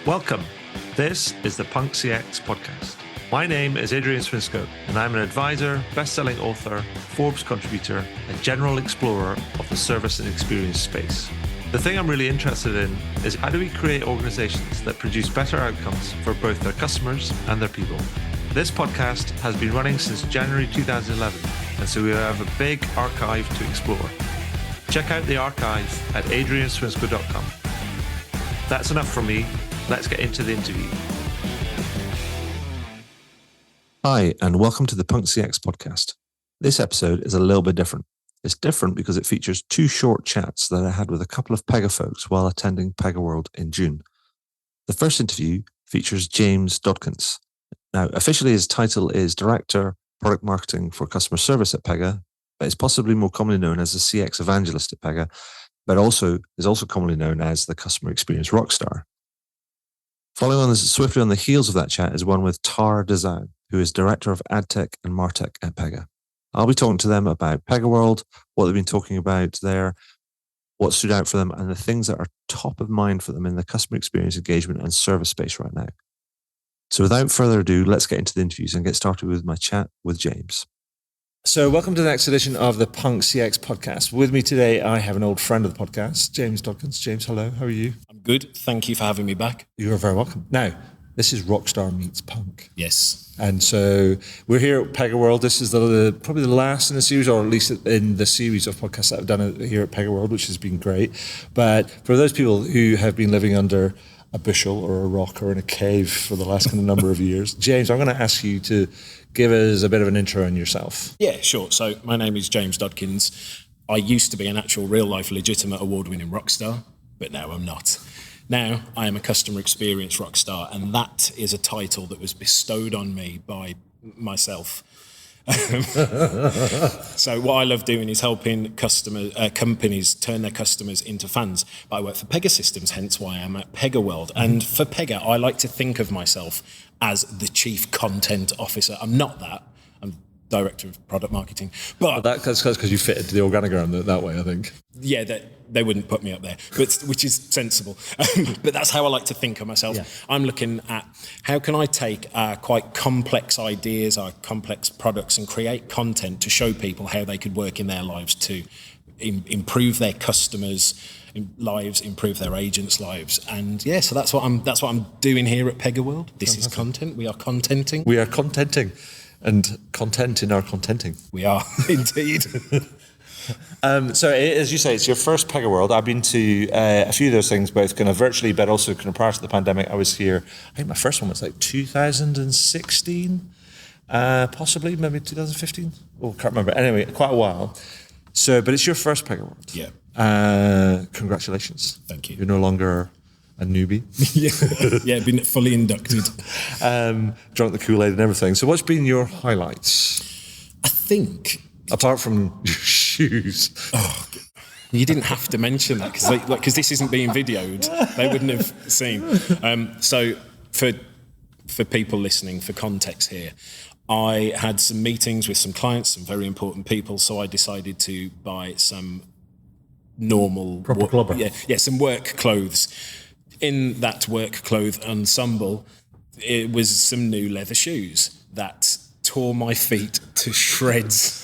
Welcome. This is the Punk CX podcast. My name is Adrian Swinscoe, and I'm an advisor, best-selling author, Forbes contributor, and general explorer of the service and experience space. The thing I'm really interested in is how do we create organizations that produce better outcomes for both their customers and their people. This podcast has been running since January 2011, and so we have a big archive to explore. Check out the archive at adrianswinscoe.com. That's enough from me. Let's get into the interview. Hi, and welcome to the Punk CX podcast. This episode is a little bit different. It's different because it features two short chats that I had with a couple of Pega folks while attending Pega World in June. The first interview features James Dodkins. Now, officially his title is Director, Product Marketing for Customer Service at Pega, but is possibly more commonly known as the CX Evangelist at Pega, but is also commonly known as the Customer Experience Rockstar. Following on swiftly on the heels of that chat is one with Tara Dezau, who is Director of AdTech and MarTech at Pega. I'll be talking to them about Pega World, what they've been talking about there, what stood out for them, and the things that are top of mind for them in the customer experience engagement and service space right now. So without further ado, let's get into the interviews and get started with my chat with James. So welcome to the next edition of the Punk CX podcast. With me today, I have an old friend of the podcast, James Dodkins. James, hello. How are you? I'm good. Thank you for having me back. You're very welcome. Now, this is Rockstar meets Punk. Yes. And so we're here at Pega World. This is probably the last in the series, or at least in the series of podcasts that I've done here at Pega World, which has been great. But for those people who have been living under a bushel or a rock or in a cave for the last kind of number of years, James, I'm going to ask you to give us a bit of an intro on yourself. Yeah, sure. So my name is James Dodkins. I used to be an actual real-life legitimate award-winning rock star, but now I'm not. Now I am a customer experience rock star, and that is a title that was bestowed on me by myself. So what I love doing is helping companies turn their customers into fans. But I work for Pega Systems, hence why I'm at Pega World. And for Pega, I like to think of myself as the chief content officer. I'm not that. I'm director of product marketing. But that's because you fit into the organogram that way, I think. Yeah, they wouldn't put me up there, which is sensible. But that's how I like to think of myself. Yeah. I'm looking at how can I take our quite complex ideas, our complex products, and create content to show people how they could work in their lives to improve their customers' lives, improve their agents' lives. And yeah, so that's what I'm doing here at Pega World. This is content. We are contenting. We are contenting. And content in our contenting. We are, indeed. So as you say, it's your first Pega World. I've been to a few of those things, both kind of virtually, but also kind of prior to the pandemic. I was here, I think my first one was like 2016, possibly, maybe 2015. Oh, can't remember. Anyway, quite a while. So, but it's your first Pega World. Yeah. Congratulations. Thank you. You're no longer a newbie. Yeah, been fully inducted. Drunk the Kool-Aid and everything. So what's been your highlights? I think... Apart from your shoes. Oh, you didn't have to mention that because this isn't being videoed. They wouldn't have seen. So for people listening, for context here, I had some meetings with some clients, some very important people, so I decided to buy some normal... Proper clobber. Yeah, some work clothes. In that work clothes ensemble, it was some new leather shoes that tore my feet to shreds.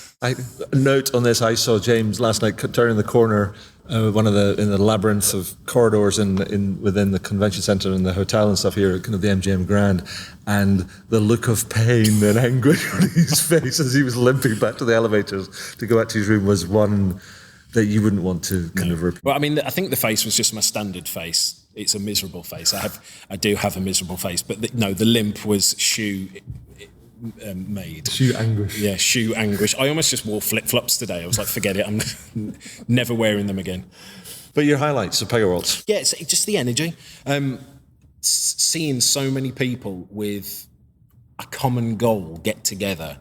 Note on this, I saw James last night turning the corner, in the labyrinth of corridors within the convention centre and the hotel and stuff here at kind of the MGM Grand, and the look of pain and anguish on his face as he was limping back to the elevators to go back to his room was one that you wouldn't want to kind of repeat. Well, I mean, I think the face was just my standard face. It's a miserable face. I do have a miserable face, but the limp was shoe made. Shoe anguish. Yeah, shoe anguish. I almost just wore flip-flops today. I was like, forget it. I'm never wearing them again. But your highlights of Pega World? Yeah, it's just the energy. Seeing so many people with a common goal get together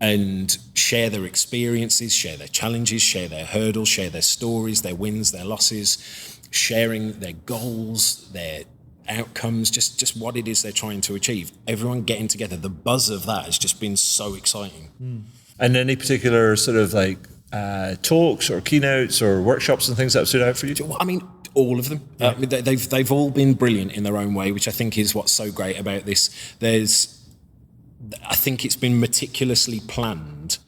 and share their experiences, share their challenges, share their hurdles, share their stories, their wins, their losses, sharing their goals, their outcomes, just what it is they're trying to achieve. Everyone getting together, the buzz of that has just been so exciting. And any particular sort of like talks or keynotes or workshops and things that have stood out for you? I mean, all of them. Yeah. They've all been brilliant in their own way, which I think is what's so great about this. I think it's been meticulously planned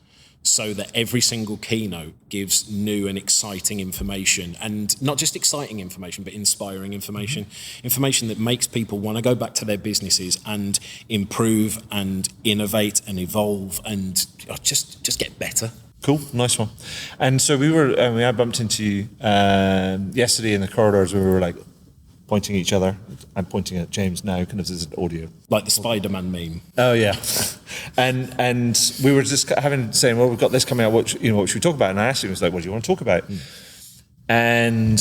so that every single keynote gives new and exciting information, and not just exciting information, but inspiring information, information that makes people want to go back to their businesses and improve and innovate and evolve and just get better. Cool, nice one. And so I bumped into you yesterday in the corridors where we were like pointing at each other. I'm pointing at James now, kind of as an audio. Like the Spider-Man meme. Oh yeah. and we were just saying, well, we've got this coming out, what should we talk about? And I asked him, I was like, what do you want to talk about? And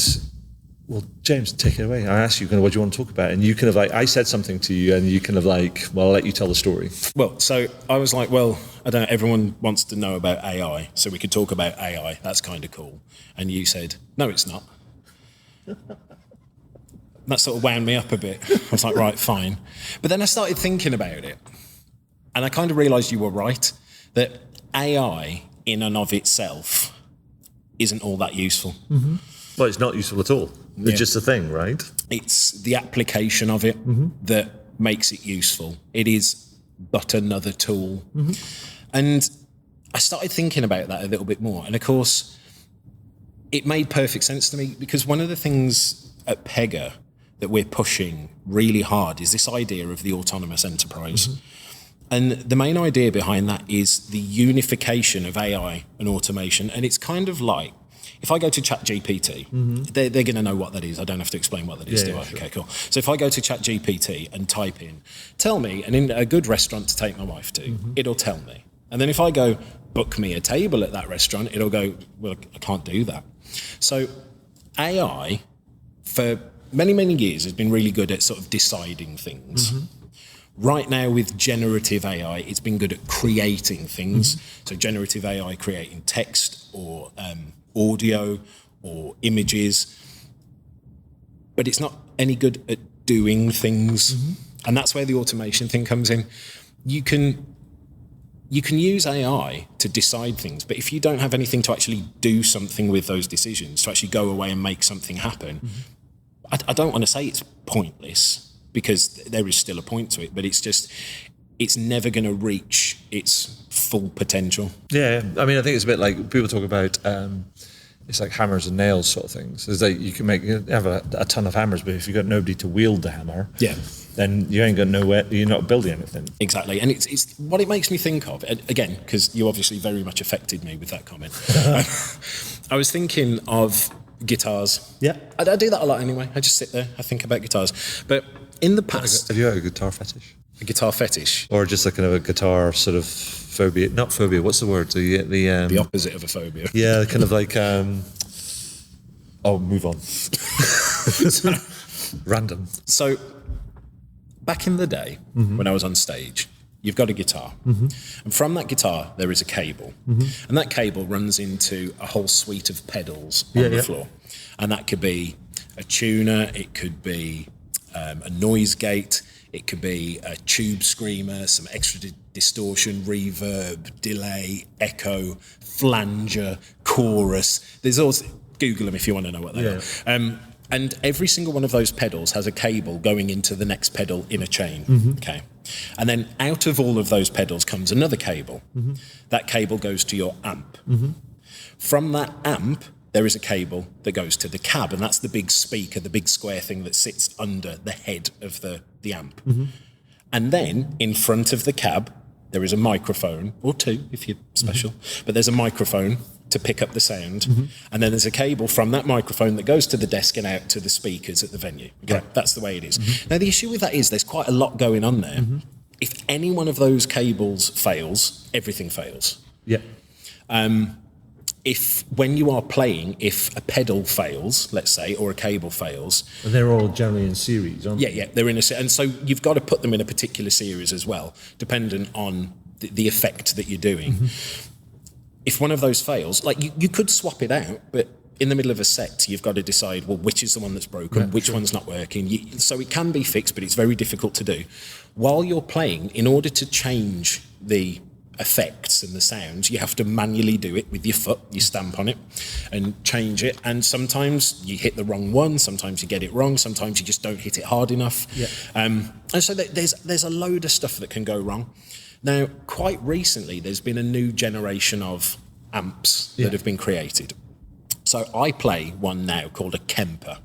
well, James, take it away. I asked you kind of what do you want to talk about? And you kind of like, I said something to you and you kind of like, well, I'll let you tell the story. Well, so I was like, well, I don't know, everyone wants to know about AI, so we could talk about AI. That's kind of cool. And you said, no, it's not. That sort of wound me up a bit. I was like, right, fine. But then I started thinking about it. And I kind of realised you were right, that AI in and of itself isn't all that useful. Mm-hmm. Well, it's not useful at all. It's just a thing, right? It's the application of it that makes it useful. It is but another tool. And I started thinking about that a little bit more. And of course, it made perfect sense to me, because one of the things at Pega that we're pushing really hard is this idea of the autonomous enterprise. And the main idea behind that is the unification of AI and automation. And it's kind of like, if I go to ChatGPT, they're going to know what that is. I don't have to explain what that is, do I? Sure. Okay, cool. So if I go to ChatGPT and type in, tell me, and in a good restaurant to take my wife to, it'll tell me. And then if I go, book me a table at that restaurant, it'll go, well, I can't do that. So AI, for many, many years, has been really good at sort of deciding things. Right now with generative AI, it's been good at creating things. So generative AI creating text or audio or images, but it's not any good at doing things. And that's where the automation thing comes in. You can use AI to decide things, but if you don't have anything to actually do something with those decisions, to actually go away and make something happen, I don't want to say it's pointless, because there is still a point to it, but it's never going to reach its full potential. Yeah, I mean, I think it's a bit like people talk about, it's like hammers and nails sort of things. It's like you have a ton of hammers, but if you've got nobody to wield the hammer, then you ain't got nowhere, you're not building anything. Exactly, and it's what it makes me think of, again, because you obviously very much affected me with that comment. I was thinking of guitars. Yeah. I do that a lot anyway. I just sit there, I think about guitars. But in the past... Have you had a guitar fetish? A guitar fetish? Or just like kind of a guitar sort of phobia? Not phobia, what's the word? The opposite of a phobia. Yeah, kind of like... move on. Random. So, back in the day, when I was on stage, you've got a guitar. And from that guitar, there is a cable. And that cable runs into a whole suite of pedals on the floor. And that could be a tuner, it could be a noise gate, it could be a tube screamer, some extra distortion, reverb, delay, echo, flanger, chorus. There's also, Google them if you want to know what they are. And every single one of those pedals has a cable going into the next pedal in a chain. Okay. And then out of all of those pedals comes another cable. That cable goes to your amp. From that amp, there is a cable that goes to the cab, and that's the big speaker, the big square thing that sits under the head of the amp. And then in front of the cab, there is a microphone, or two if you're special, but there's a microphone to pick up the sound. And then there's a cable from that microphone that goes to the desk and out to the speakers at the venue. Okay? That's the way it is. Now, the issue with that is there's quite a lot going on there. If any one of those cables fails, everything fails. If when you are playing, if a pedal fails, let's say, or a cable fails... And they're all generally in series, aren't they? Yeah, they're in a series. And so you've got to put them in a particular series as well, dependent on the effect that you're doing. If one of those fails, like you could swap it out, but in the middle of a set, you've got to decide, well, which is the one that's broken, which one's not working. So it can be fixed, but it's very difficult to do. While you're playing, in order to change the effects and the sounds, you have to manually do it with your foot. You stamp on it and change it, and sometimes you hit the wrong one, sometimes you get it wrong, sometimes you just don't hit it hard enough. And so there's a load of stuff that can go wrong. Now, quite recently, there's been a new generation of amps that have been created. So I play one now called a Kemper.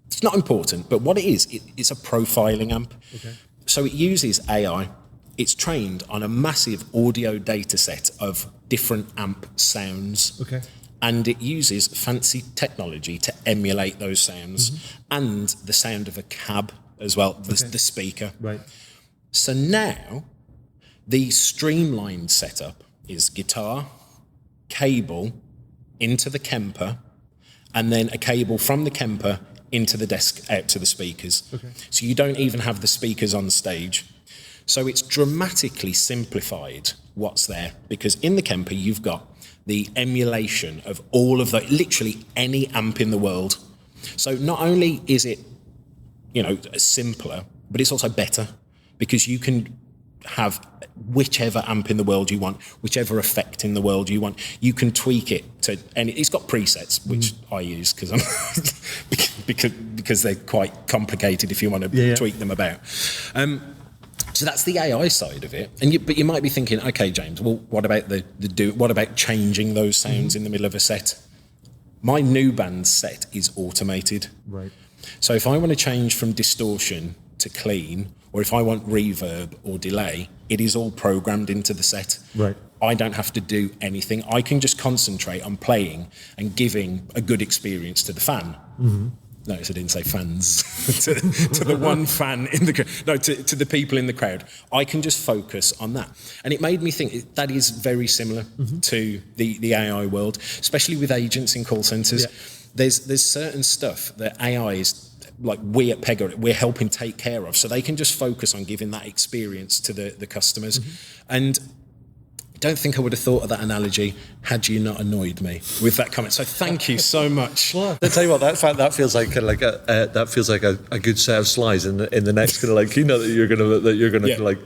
It's not important, but what it is, it's a profiling amp. So it uses AI. It's trained on a massive audio data set of different amp sounds. And it uses fancy technology to emulate those sounds and the sound of a cab as well, the speaker. So now the streamlined setup is guitar, cable into the Kemper, and then a cable from the Kemper into the desk out to the speakers. So you don't even have the speakers on stage. So it's dramatically simplified what's there, because in the Kemper you've got the emulation of all of the, literally any amp in the world. So not only is it, simpler, but it's also better, because you can have whichever amp in the world you want, whichever effect in the world you want. You can tweak it to, and it's got presets, which I use because because they're quite complicated if you want to tweak them about. So that's the AI side of it, but you might be thinking, okay, James, well, what about what about changing those sounds in the middle of a set? My new band set is automated. So if I want to change from distortion to clean, or if I want reverb or delay, it is all programmed into the set. I don't have to do anything. I can just concentrate on playing and giving a good experience to the fan. Notice I didn't say fans, to the one fan in the crowd. No, to the people in the crowd. I can just focus on that. And it made me think that is very similar to the AI world, especially with agents in call centres. There's certain stuff that AI is, like we at Pega, we're helping take care of, so they can just focus on giving that experience to the customers. And I don't think I would have thought of that analogy had you not annoyed me with that comment. So thank you so much. Well, I tell you what, that feels like a good set of slides in the next kind of like, that you're gonna like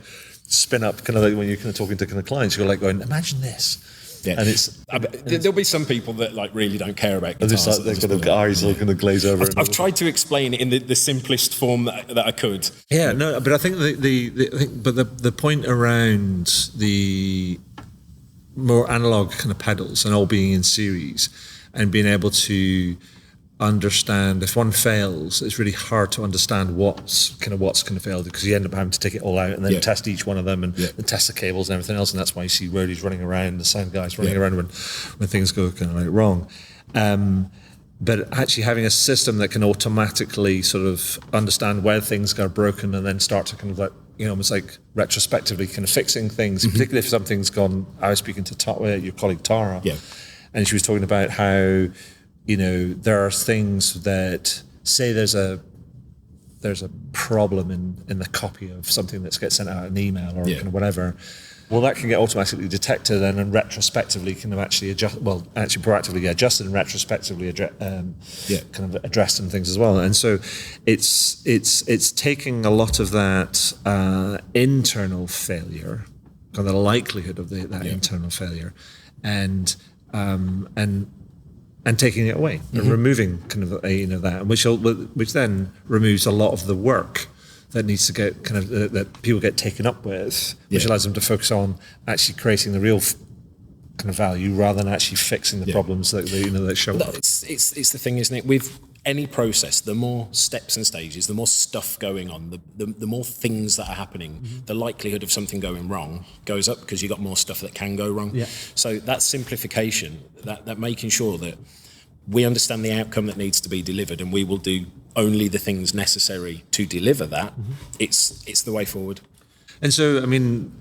spin up, kind of like when you're kind of talking to kind of clients, you're like going, imagine this. And there'll be some people that like really don't care about guitars. They're going to eyes are going to glaze over. I've tried to explain it in the simplest form that I could. But I think the point around the more analog kind of pedals and all being in series and being able to understand if one fails, it's really hard to understand what's going to fail, because you end up having to take it all out and then test each one of them and test the cables and everything else, and that's why you see roadies running around, the sound guys running around when things go kind of like wrong. But actually having a system that can automatically sort of understand where things are broken and then start to kind of like, almost like retrospectively kind of fixing things, particularly if something's gone. I was speaking to your colleague Tara, and she was talking about how there are things that, say there's a problem in the copy of something that gets sent out in an email or kind of whatever. Well, that can get automatically detected and then retrospectively kind of actually proactively adjusted and retrospectively kind of addressed and things as well. And so it's taking a lot of that internal failure, kind of the likelihood of that internal failure, and taking it away and removing kind of that, which then removes a lot of the work that needs to get kind of that people get taken up with, which allows them to focus on actually creating the real kind of value rather than actually fixing the problems that that show up. It's the thing, isn't it? With any process, the more steps and stages, the more stuff going on, the more things that are happening, the likelihood of something going wrong goes up, because you've got more stuff that can go wrong. So that simplification, that making sure that we understand the outcome that needs to be delivered, and we will do only the things necessary to deliver that. It's the way forward. And so, I mean,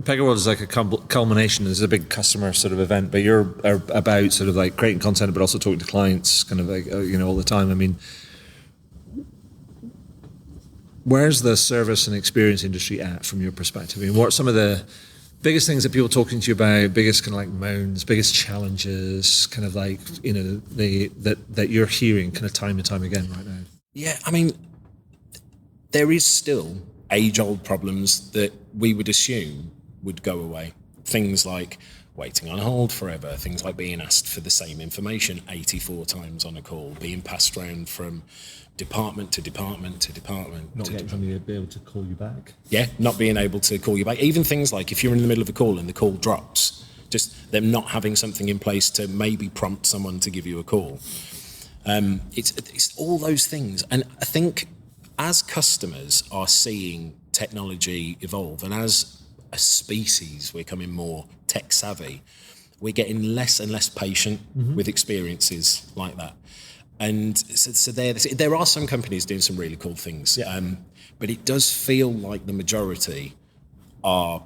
Pega World is like a culmination. It's a big customer sort of event, but you're about sort of like creating content, but also talking to clients kind of like, all the time. I mean, where's the service and experience industry at from your perspective? I mean, what are some of the biggest things that people are talking to you about, biggest kind of like moans, biggest challenges, kind of like, that you're hearing kind of time and time again right now? Yeah, I mean, there is still age-old problems that we would assume would go away. things like waiting on hold forever, things like being asked for the same information 84 times on a call, being passed around from department to department to department. Not getting somebody to be able to call you back. Yeah, not being able to call you back. Even things like if you're in the middle of a call and the call drops, just them not having something in place to maybe prompt someone to give you a call. It's all those things. And I think as customers are seeing technology evolve, and as a species we're becoming more tech savvy, we're getting less and less patient with experiences like that. And so there are some companies doing some really cool things, but it does feel like the majority are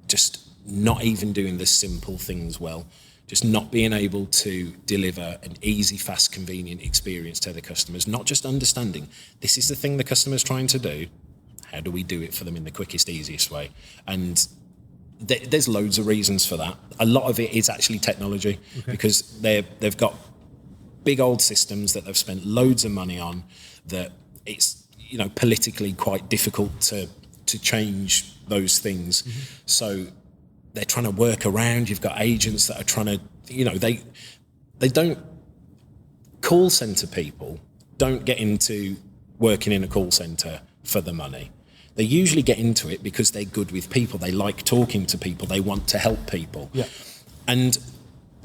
just not even doing the simple things well, just not being able to deliver an easy, fast, convenient experience to the customers, not just understanding this is the thing the customer's trying to do, how do we do it for them in the quickest, easiest way? And there's loads of reasons for that. A lot of it is actually technology, because they've got big old systems that they've spent loads of money on, that it's politically quite difficult to change those things. So they're trying to work around. You've got agents that are trying to, they don't, call centre people don't get into working in a call centre for the money. They usually get into it because they're good with people. They like talking to people. They want to help people. Yeah. And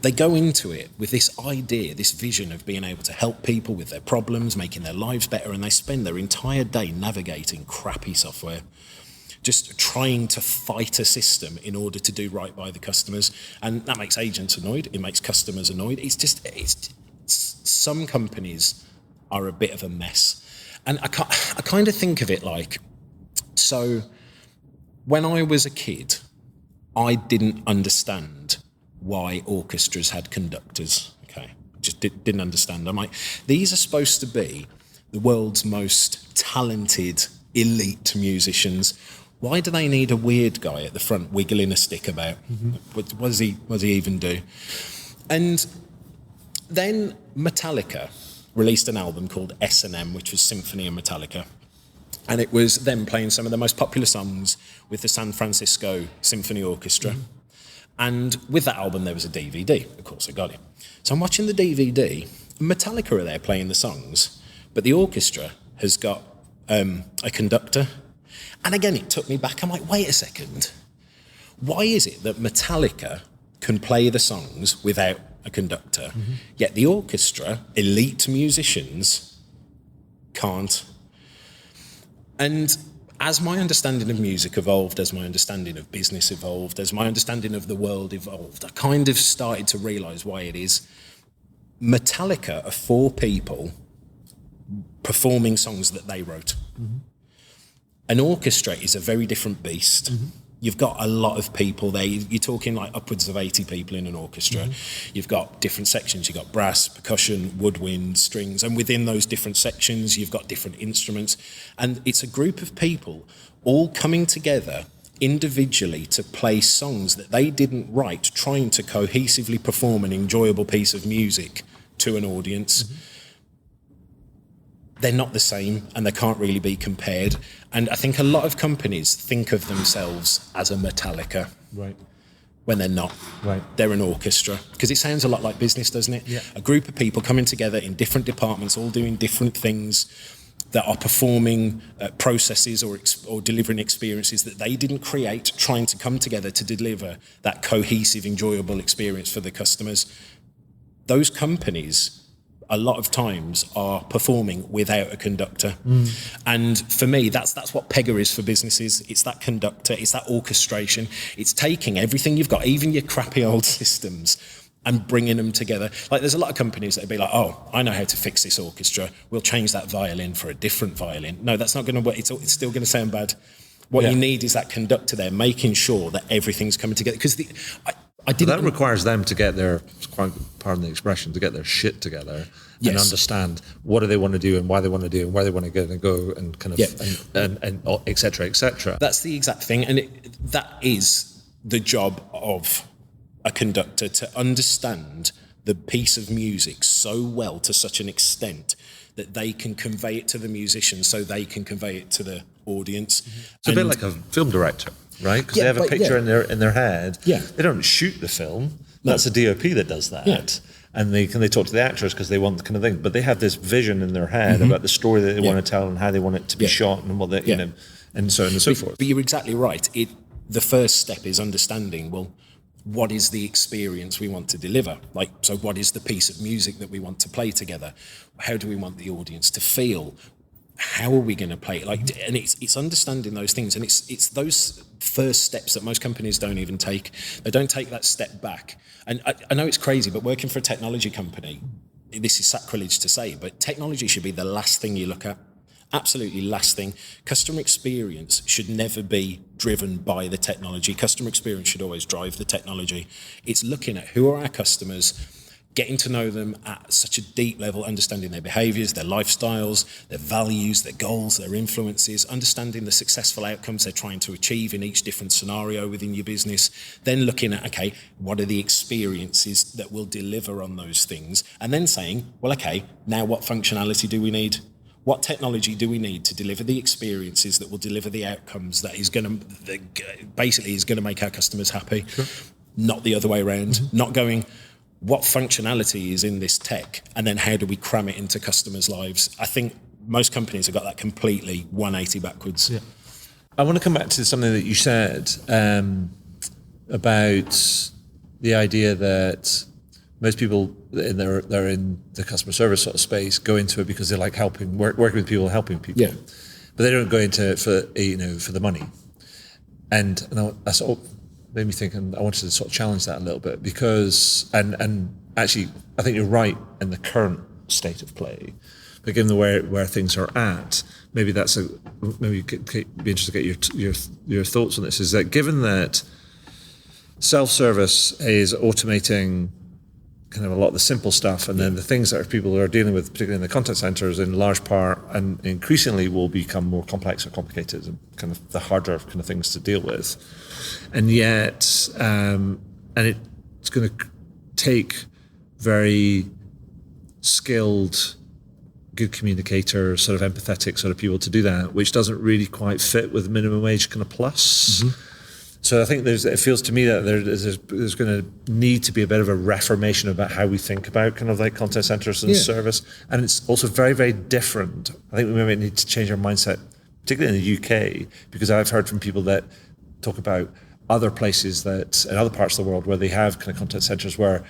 they go into it with this idea, this vision of being able to help people with their problems, making their lives better, and they spend their entire day navigating crappy software, just trying to fight a system in order to do right by the customers. And that makes agents annoyed. It makes customers annoyed. It's some companies are a bit of a mess. And I kind of think of it like, so when I was a kid, I didn't understand why orchestras had conductors. Just didn't understand. I'm like, these are supposed to be the world's most talented, elite musicians. Why do they need a weird guy at the front wiggling a stick about? What does he even do? And then Metallica released an album called S&M, which was Symphony and Metallica. And it was them playing some of the most popular songs with the San Francisco Symphony Orchestra. And with that album, there was a DVD. Of course, I got it. So I'm watching the DVD. Metallica are there playing the songs, but the orchestra has got a conductor. And again, it took me back. I'm like, wait a second. Why is it that Metallica can play the songs without a conductor, yet the orchestra, elite musicians, can't? And as my understanding of music evolved, as my understanding of business evolved, as my understanding of the world evolved, I kind of started to realise why it is. Metallica are 4 people performing songs that they wrote. An orchestra is a very different beast. You've got a lot of people there. You're talking like upwards of 80 people in an orchestra. You've got different sections. You've got brass, percussion, woodwind, strings. And within those different sections, you've got different instruments. And it's a group of people all coming together individually to play songs that they didn't write, trying to cohesively perform an enjoyable piece of music to an audience. They're not the same, and they can't really be compared. And I think a lot of companies think of themselves as a Metallica, when they're not. They're an orchestra, because it sounds a lot like business, doesn't it? A group of people coming together in different departments, all doing different things, that are performing processes or delivering experiences that they didn't create, trying to come together to deliver that cohesive, enjoyable experience for the customers. Those companies, a lot of times, are performing without a conductor. And for me, that's what Pega is for businesses. It's that conductor, it's that orchestration. It's taking everything you've got, even your crappy old systems, and bringing them together. Like, there's a lot of companies that would be like, oh, I know how to fix this orchestra. We'll change that violin for a different violin. No, that's not going to work. It's still going to sound bad. What you need is that conductor there, making sure that everything's coming together. Because that requires them to get their, pardon the expression, to get their shit together and understand what do they want to do and why they want to do and where they want to get and go and kind of and et cetera, et cetera. That's the exact thing, and that is the job of a conductor, to understand the piece of music so well, to such an extent that they can convey it to the musicians, so they can convey it to the audience. It's a bit like a film director. right? Because they have a picture in their head. Yeah. They don't shoot the film. That's a DOP that does that. Yeah. And they talk to the actors because they want the kind of thing. But they have this vision in their head about the story that they want to tell and how they want it to be shot and what they, you know, and so on and so forth. But you're exactly right. The first step is understanding, well, what is the experience we want to deliver? Like, so what is the piece of music that we want to play together? How do we want the audience to feel? How are we going to play it? Like, and it's understanding those things, and it's those first steps that most companies don't even take. They don't take that step back. And I know it's crazy, but working for a technology company, this is sacrilege to say, but technology should be the last thing you look at. Absolutely last thing. Customer experience should never be driven by the technology. Customer experience should always drive the technology. It's looking at who are our customers, getting to know them at such a deep level, understanding their behaviours, their lifestyles, their values, their goals, their influences, understanding the successful outcomes they're trying to achieve in each different scenario within your business, then looking at, okay, what are the experiences that will deliver on those things, and then saying, well, okay, now what functionality do we need? What technology do we need to deliver the experiences that will deliver the outcomes that is going to make our customers happy? Sure. Not the other way around, not going, what functionality is in this tech, and then how do we cram it into customers' lives? I think most companies have got that completely 180 backwards. Yeah. I want to come back to something that you said about the idea that most people they're in the customer service sort of space go into it because they like working with people, helping people. Yeah. But they don't go into it for the money. And that sort of made me think, and I wanted to sort of challenge that a little bit because, and actually, I think you're right in the current state of play, but given where things are at, maybe maybe you'd be interested to get your thoughts on this. Is that given that self-service is automating kind of a lot of the simple stuff, and then the things that people are dealing with, particularly in the contact centers, in large part, and increasingly will become more complex or complicated, and kind of the harder kind of things to deal with. And yet, and it's going to take very skilled, good communicators, sort of empathetic sort of people to do that, which doesn't really quite fit with minimum wage kind of plus. Mm-hmm. So I think it feels to me that there's going to need to be a bit of a reformation about how we think about kind of like contact centers and service. And it's also very, very different. I think we maybe need to change our mindset, particularly in the UK, because I've heard from people that talk about other places in other parts of the world where they have kind of contact centers where,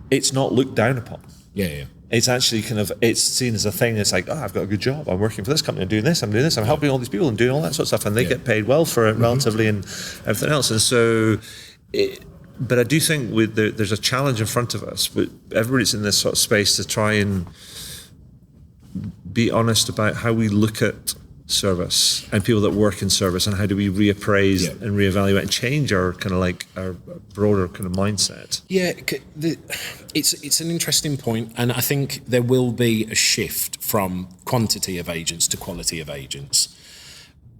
it's not looked down upon. Yeah. It's actually it's seen as a thing. It's like, I've got a good job. I'm working for this company. I'm doing this. I'm helping all these people and doing all that sort of stuff. And they get paid well for it relatively and everything else. And so, but I do think there's a challenge in front of us. But everybody's in this sort of space to try and be honest about how we look at service and people that work in service, and how do we reappraise and reevaluate and change our kind of like our broader kind of mindset. It's an interesting point, and I think there will be a shift from quantity of agents to quality of agents,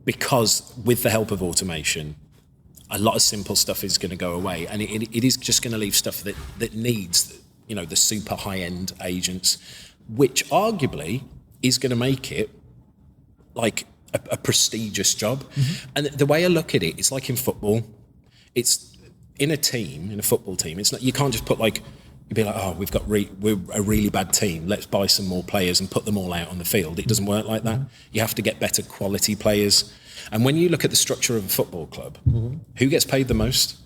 because with the help of automation, a lot of simple stuff is going to go away, and it is just going to leave stuff that needs the super high end agents, which arguably is going to make it like a prestigious job. Mm-hmm. And the way I look at it, it's like in football. It's in a football team. It's not, you can't just put you'd be like, we've got we're a really bad team. Let's buy some more players and put them all out on the field. It doesn't work like that. You have to get better quality players. And when you look at the structure of a football club, who gets paid the most?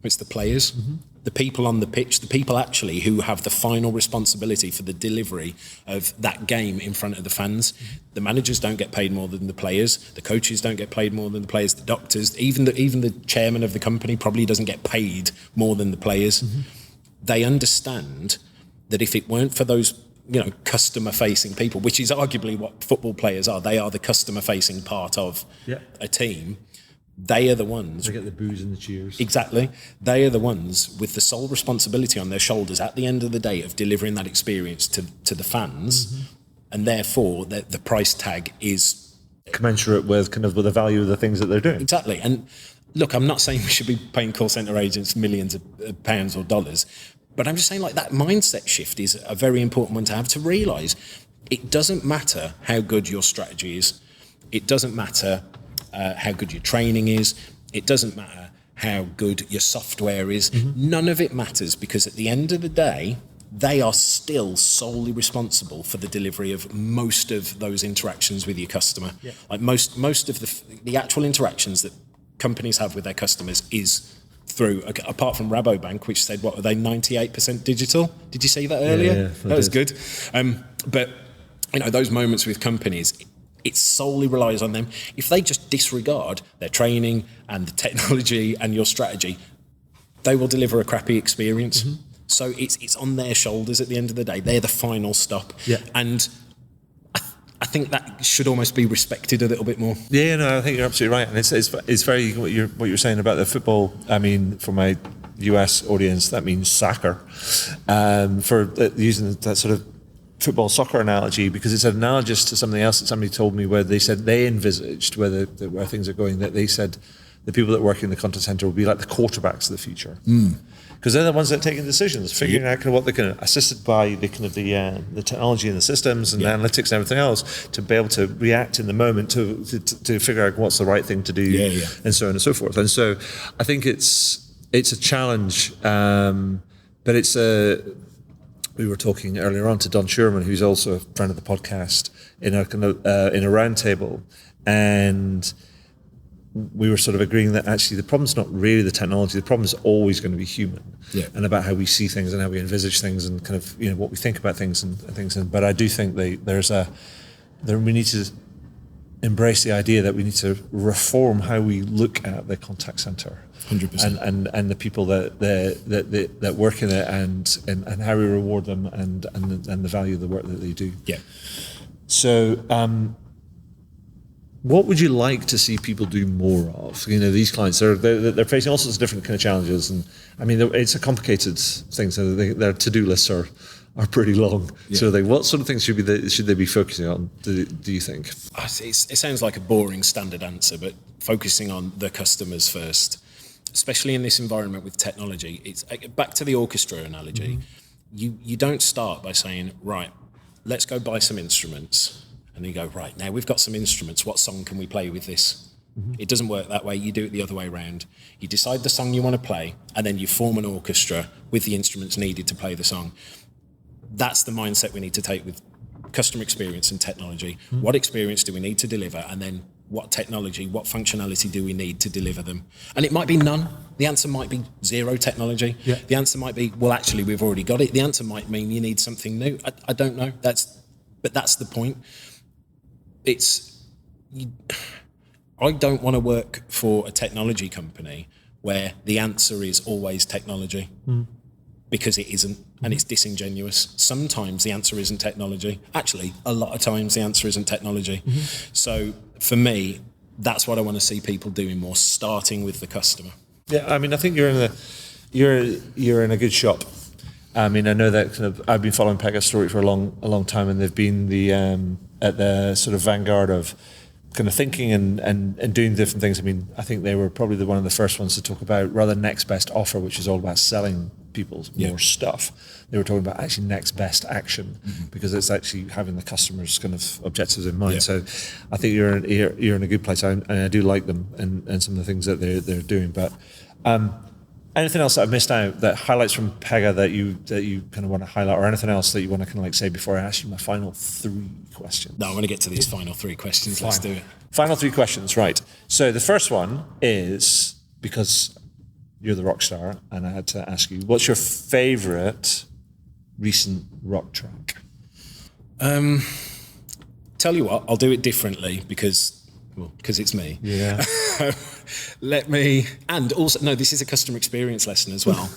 It's the players. Mm-hmm. The people on the pitch, the people actually who have the final responsibility for the delivery of that game in front of the fans. The managers don't get paid more than the players. The coaches don't get paid more than the players. The doctors, even the chairman of the company probably doesn't get paid more than the players. Mm-hmm. They understand that if it weren't for those, customer-facing people, which is arguably what football players are, they are the customer-facing part of a team. They are the ones... They get the boos and the cheers. Exactly. They are the ones with the sole responsibility on their shoulders at the end of the day of delivering that experience to the fans, and therefore the price tag is... commensurate with with the value of the things that they're doing. Exactly. And look, I'm not saying we should be paying call centre agents millions of pounds or dollars, but I'm just saying that mindset shift is a very important one to have, to realise it doesn't matter how good your strategy is. It doesn't matter... how good your training is. It doesn't matter how good your software is. None of it matters, because at the end of the day, they are still solely responsible for the delivery of most of those interactions with your customer. Yeah. Like most of the actual interactions that companies have with their customers is through, apart from Rabobank, which said, what were they, 98% digital? Did you see that earlier? Yeah, that was good. But those moments with companies, it solely relies on them. If they just disregard their training and the technology and your strategy, they will deliver a crappy experience. So it's on their shoulders at the end of the day. They're the final stop. Yeah. And I think that should almost be respected a little bit more. Yeah, no, I think you're absolutely right. And it's very, what you're saying about the football, I mean, for my US audience, that means soccer. For using that sort of football soccer analogy, because it's analogous to something else that somebody told me, where they said they envisaged where things are going, that they said the people that work in the contact center will be like the quarterbacks of the future. Because they're the ones that are taking decisions, figuring out kind of what they can, assisted by the kind of the technology and the systems and the analytics and everything else, to be able to react in the moment to figure out what's the right thing to do, and so on and so forth. And so I think it's a challenge, but it's a. We were talking earlier on to Don Sherman, who's also a friend of the podcast, in a kind of in a roundtable, and we were sort of agreeing that actually the problem's not really the technology. The problem is always going to be human, and about how we see things and how we envisage things and kind of what we think about things and things. But I do think we need to embrace the idea that we need to reform how we look at the contact center. 100%. And the people that work in it and how we reward them and the value of the work that they do. Yeah. So. What would you like to see people do more of? These clients, they're facing all sorts of different kind of challenges, and I mean, it's a complicated thing. So their to-do lists are pretty long. Yeah. So what sort of things should they be focusing on? Do you think? It sounds like a boring standard answer, but focusing on the customers first, especially in this environment with technology. It's back to the orchestra analogy. You don't start by saying, right, let's go buy some instruments. And you go, right, now we've got some instruments, what song can we play with this? It doesn't work that way. You do it the other way around. You decide the song you want to play, and then you form an orchestra with the instruments needed to play the song. That's the mindset we need to take with customer experience and technology. What experience do we need to deliver? And then what technology, what functionality do we need to deliver them? And it might be none. The answer might be zero technology. Yeah. The answer might be, well, actually, we've already got it. The answer might mean you need something new. I don't know. But that's the point. I don't want to work for a technology company where the answer is always technology, because it isn't, and it's disingenuous. Sometimes the answer isn't technology. Actually, a lot of times the answer isn't technology. So for me, that's what I want to see people doing more, starting with the customer. Yeah, I mean, I think you're in a good shop. I mean, I know that kind of, I've been following Pega's story for a long time, and they've been at the sort of vanguard of kind of thinking and doing different things. I mean, I think they were probably one of the first ones to talk about, rather than next best offer, which is all about selling people more stuff. They were talking about actually next best action, because it's actually having the customer's kind of objectives in mind. Yeah. So I think you're in a good place, and I do like them and some of the things that they're doing. But anything else that I've missed out that highlights from Pega that you kind of want to highlight, or anything else that you want to kind of like say before I ask you my final 3 questions? No, I want to get to these final 3 questions. Let's do it. Final 3 questions, right. So the first one is, because you're the rock star, and I had to ask you, what's your favourite recent rock track? Tell you what, I'll do it differently because it's me. Yeah. And also, no, this is a customer experience lesson as well,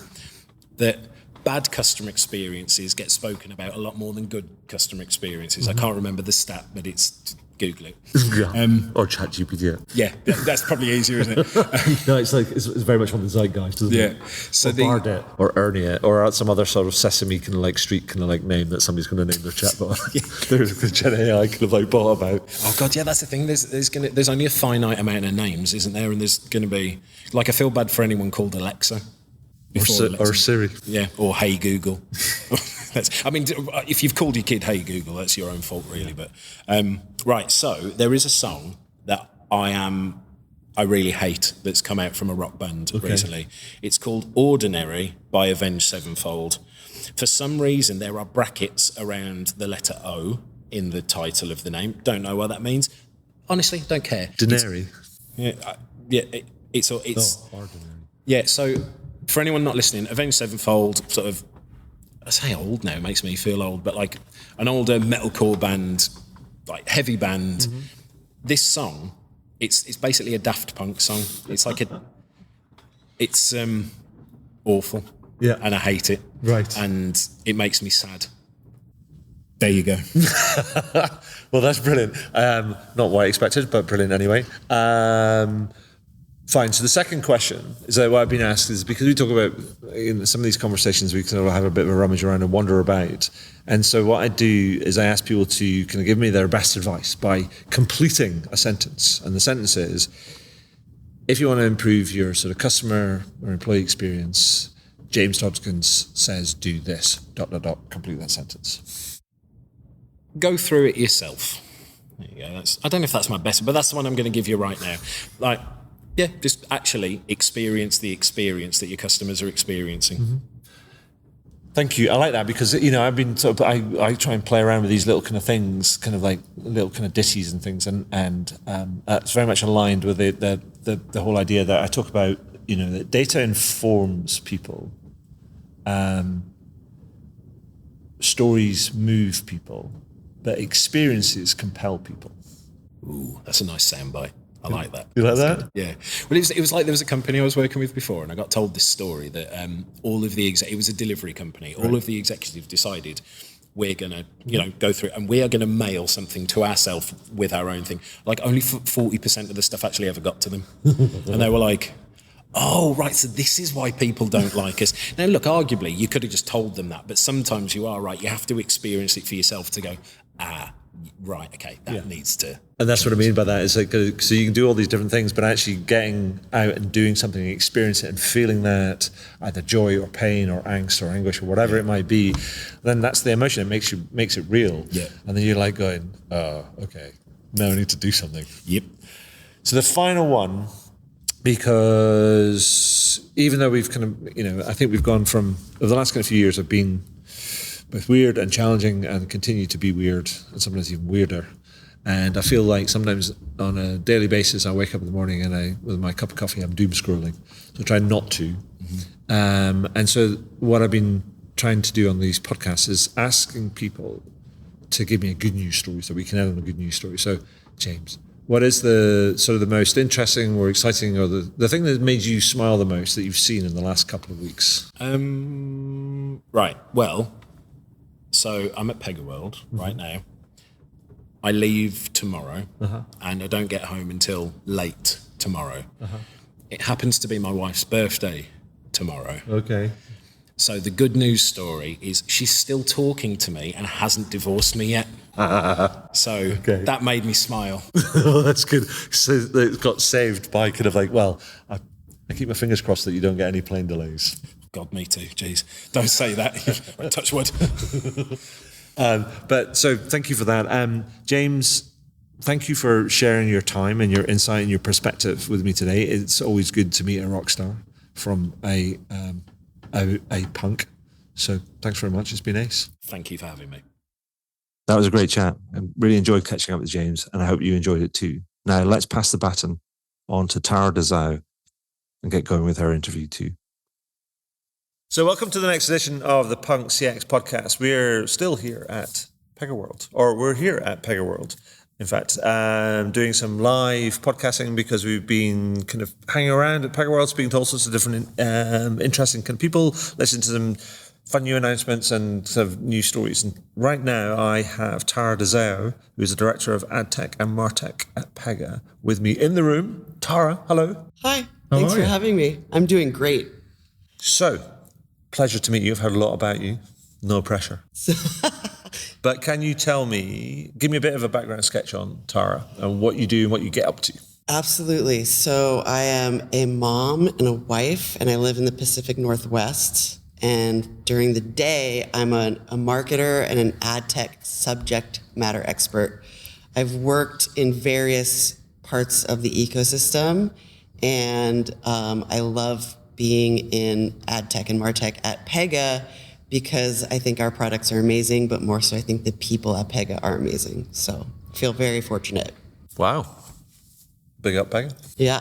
that bad customer experiences get spoken about a lot more than good customer experiences. I can't remember the stat, but it's, Google it. Or ChatGPT it. Yeah, that's probably easier, isn't it? No, it's very much on the zeitgeist, isn't it? So or Bardette, or Ernie it, or some other sort of Sesame kind of like street kind of like name that somebody's going to name their chatbot. There's a Gen AI kind of like bot about. Oh God, yeah, that's the thing. There's only a finite amount of names, isn't there? And there's going to be, like, I feel bad for anyone called Alexa. Or Siri. Yeah, or Hey Google. If you've called your kid Hey Google, that's your own fault, really. But right, so there is a song that I am I really hate that's come out from a rock band recently. It's called Ordinary by Avenged Sevenfold. For some reason, there are brackets around the letter O in the title of the name. Don't know what that means. Honestly, don't care. Ordinary. It's ordinary. Yeah, so for anyone not listening, Avenged Sevenfold, sort of, I say old now, makes me feel old, but like an older metalcore band, like heavy band. Mm-hmm. This song, it's basically a Daft Punk song. It's like it's awful. Yeah. And I hate it. Right. And it makes me sad. There you go. Well, that's brilliant. Not what I expected, but brilliant anyway. Fine. So the second question is that what I've been asked is because we talk about in some of these conversations, we kind of have a bit of a rummage around and wander about. And so what I do is I ask people to kind of give me their best advice by completing a sentence. And the sentence is, if you want to improve your sort of customer or employee experience, James Hodgkins says, do this, ... complete that sentence. Go through it yourself. There you go. I don't know if that's my best, but that's the one I'm going to give you right now. Like, yeah, just actually experience the experience that your customers are experiencing. Mm-hmm. Thank you. I like that because, you know, I've been sort of, I try and play around with these little kind of things, kind of like little kind of ditties and things. And it's very much aligned with the whole idea that I talk about, you know, that data informs people. Stories move people, but experiences compel people. Ooh, that's a nice soundbite. I like that. You like that? Good. Yeah. Well, it was like there was a company I was working with before, and I got told this story that all of the it was a delivery company. All of the executives decided we're gonna, go through and we are gonna mail something to ourselves with our own thing. Like only 40% of the stuff actually ever got to them, and they were like, "Oh, right. So this is why people don't like us." Now, look, arguably you could have just told them that, but sometimes you are right. You have to experience it for yourself to go, right, okay, that needs to. And that's what I mean by that. Is like, so you can do all these different things, but actually getting out and doing something, experiencing it and feeling that either joy or pain or angst or anguish or whatever it might be, then that's the emotion. It makes it real. Yeah. And then you're like going, oh, okay, now I need to do something. Yep. So the final one, because even though we've kind of, I think we've gone from, over the last kind of few years have been both weird and challenging and continue to be weird and sometimes even weirder. And I feel like sometimes on a daily basis, I wake up in the morning and with my cup of coffee, I'm doom scrolling. So I try not to. Mm-hmm. And so what I've been trying to do on these podcasts is asking people to give me a good news story so we can end on a good news story. So James, what is the sort of the most interesting or exciting or the thing that made you smile the most that you've seen in the last couple of weeks? Right. Well, so I'm at PegaWorld right now. I leave tomorrow and I don't get home until late tomorrow. It happens to be my wife's birthday tomorrow. Okay. So the good news story is she's still talking to me and hasn't divorced me yet. So that made me smile. Oh, that's good. So it got saved by kind of like, well, I keep my fingers crossed that you don't get any plane delays. God, me too. Jeez, don't say that. Touch wood. But so thank you for that. James, thank you for sharing your time and your insight and your perspective with me today. It's always good to meet a rock star from a punk. So thanks very much. It's been ace. Thank you for having me. That was a great chat. I really enjoyed catching up with James, and I hope you enjoyed it too. Now let's pass the baton on to Tara Dazau and get going with her interview too. So welcome to the next edition of the Punk CX podcast. We're still here at PegaWorld, or we're here at PegaWorld. In fact, doing some live podcasting because we've been kind of hanging around at PegaWorld, speaking to all sorts of different interesting kind of people, listening to them, fun new announcements and sort of new stories. And right now I have Tara Dazau, who's the Director of AdTech and MarTech at Pega, with me in the room. Tara, hello. Hi. Thanks for having me. I'm doing great. So, pleasure to meet you. I've heard a lot about you. No pressure. But can you tell me, give me a bit of a background sketch on Tara and what you do and what you get up to? Absolutely. So I am a mom and a wife, and I live in the Pacific Northwest. And during the day, I'm a marketer and an ad tech subject matter expert. I've worked in various parts of the ecosystem. And I love being in ad tech and martech at Pega because I think our products are amazing, but more so I think the people at Pega are amazing. So I feel very fortunate. Wow. Big up, Pega. Yeah,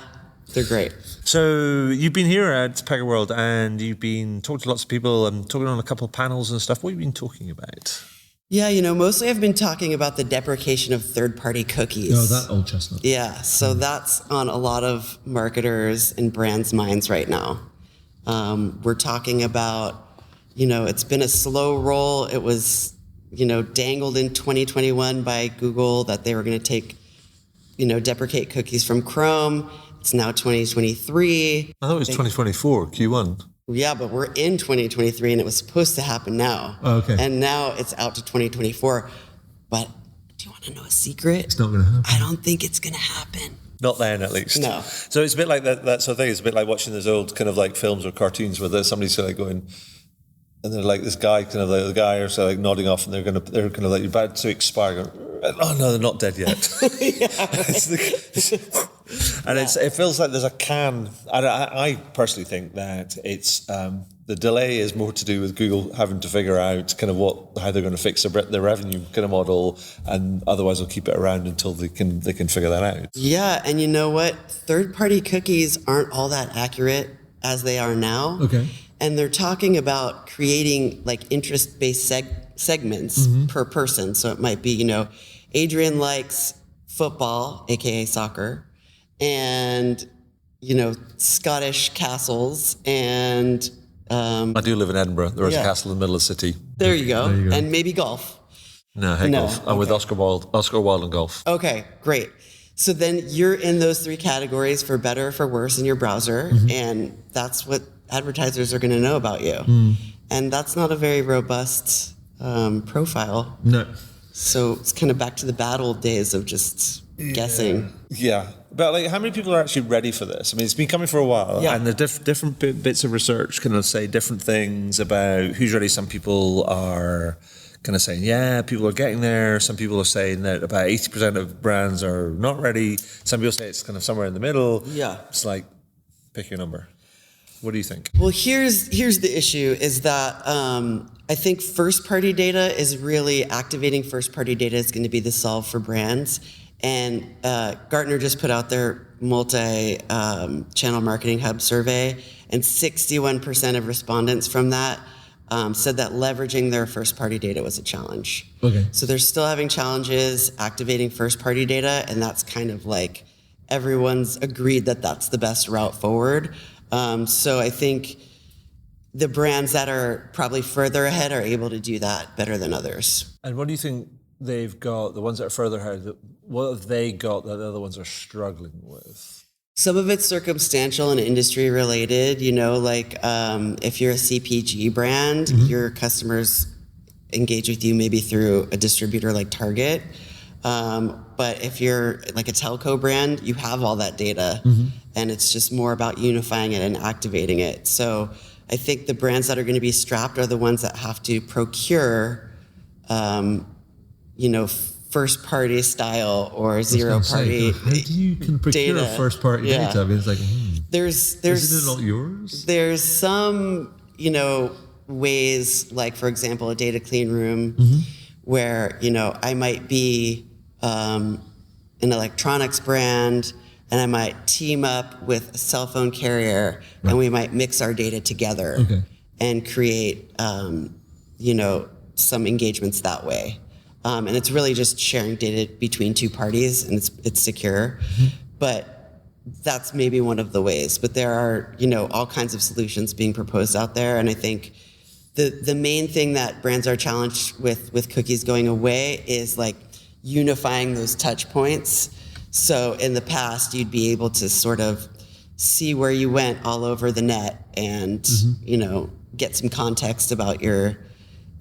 they're great. So you've been here at Pega World and you've been talking to lots of people and talking on a couple of panels and stuff. What have you been talking about? Yeah, mostly I've been talking about the deprecation of third-party cookies. Oh, that old chestnut. Yeah, so that's on a lot of marketers and brands' minds right now. We're talking about, it's been a slow roll. It was, dangled in 2021 by Google that they were going to take, deprecate cookies from Chrome. It's now 2023. I thought it was 2024, Q1. Yeah, but we're in 2023 and it was supposed to happen now. Oh, okay. And now it's out to 2024. But do you want to know a secret? It's not going to happen. I don't think it's going to happen. Not then, at least. No. So it's a bit like that sort of thing. It's a bit like watching those old kind of like films or cartoons where there's somebody's sort of going, and they're like this guy, kind of like the guy, or sort of like nodding off, and they're kind of like you're about to expire. Going, oh no, they're not dead yet. It feels like there's a can. I personally think that it's the delay is more to do with Google having to figure out kind of how they're going to fix their revenue kind of model, and otherwise they'll keep it around until they can figure that out. Yeah, and you know what? Third-party cookies aren't all that accurate as they are now. Okay. And they're talking about creating like interest-based segments per person. So it might be, Adrian likes football, aka soccer, and Scottish castles, and I do live in Edinburgh. There is a castle in the middle of the city. There you go. And maybe golf. No, golf. I'm with Oscar Wilde and golf. Okay, great. So then you're in those three categories for better or for worse in your browser, and that's what advertisers are going to know about you. And that's not a very robust profile. No. So it's kind of back to the bad old days of just guessing. Yeah. But like, how many people are actually ready for this? I mean, it's been coming for a while, and the different bits of research kind of say different things about who's ready. Some people are kind of saying, yeah, people are getting there. Some people are saying that about 80% of brands are not ready. Some people say it's kind of somewhere in the middle. Yeah. It's like, pick your number. What do you think? Well, here's the issue is that I think first-party data is really activating first-party data is going to be the solve for brands. And Gartner just put out their multi-channel marketing hub survey, and 61% of respondents from that said that leveraging their first-party data was a challenge. Okay. So they're still having challenges activating first-party data, and that's kind of like everyone's agreed that that's the best route forward. So I think the brands that are probably further ahead are able to do that better than others. And what do you think they've got, the ones that are further ahead, what have they got that the other ones are struggling with? Some of it's circumstantial and industry related, if you're a CPG brand, your customers engage with you maybe through a distributor like Target. But if you're like a telco brand, you have all that data and it's just more about unifying it and activating it. So I think the brands that are going to be strapped are the ones that have to procure, first party style or zero party. How do you can procure data. first party data? I mean, it's like, there's is it not yours? There's some, ways, like for example, a data clean room where, I might be an electronics brand and I might team up with a cell phone carrier and we might mix our data together and create, some engagements that way. And it's really just sharing data between two parties and it's secure. But that's maybe one of the ways. But there are, all kinds of solutions being proposed out there. And I think the main thing that brands are challenged with cookies going away is like unifying those touch points. So in the past, you'd be able to sort of see where you went all over the net and, get some context about your